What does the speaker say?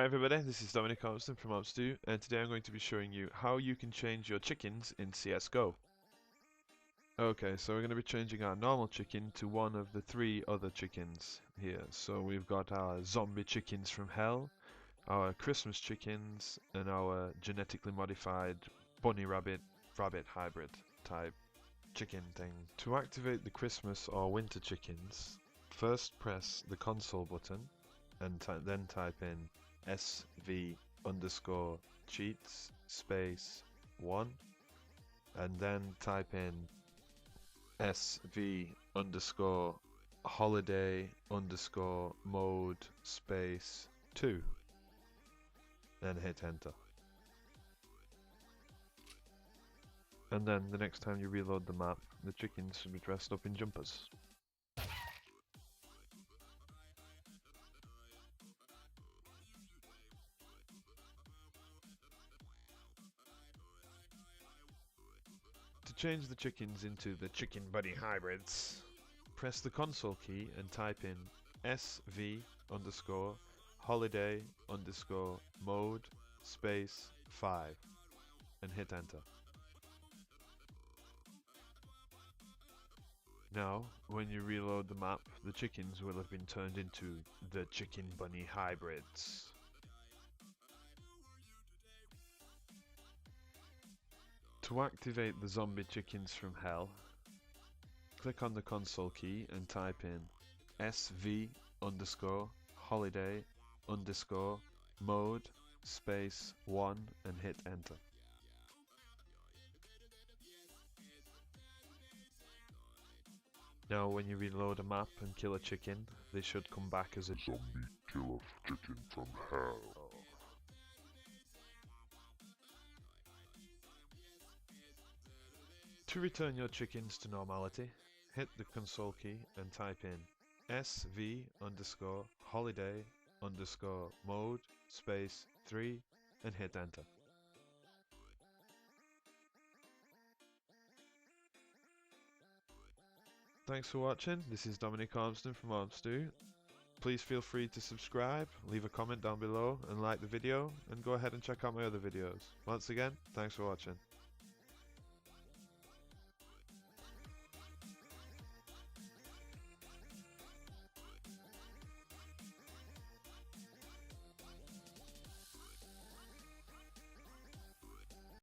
Hi everybody, this is Dominic Ormston from Ormstoo, and today I'm going to be showing you how you can change your chickens in CSGO. Okay, so we're going to be changing our normal chicken to one of the three other chickens here. So we've got our zombie chickens from hell, our Christmas chickens, and our genetically modified bunny rabbit hybrid type chicken thing. To activate the Christmas or winter chickens, first press the console button and then type in SV_cheats space 1 and then type in SV_holiday_mode space 2 and hit enter. And then the next time you reload the map, the chickens should be dressed up in jumpers. To change the chickens into the chicken bunny hybrids, press the console key and type in SV_holiday_mode space 5 and hit enter. Now, when you reload the map, the chickens will have been turned into the chicken bunny hybrids. To activate the zombie chickens from hell, click on the console key and type in SV_holiday_mode space 1 and hit enter. Now when you reload a map and kill a chicken, they should come back as a zombie killer chicken from hell. To return your chickens to normality, hit the console key and type in SV_holiday_mode space 3 and hit enter. Thanks for watching. This is Dominic Ormston from Ormstoo. Please feel free to subscribe, leave a comment down below and like the video, and go ahead and check out my other videos. Once again, thanks for watching.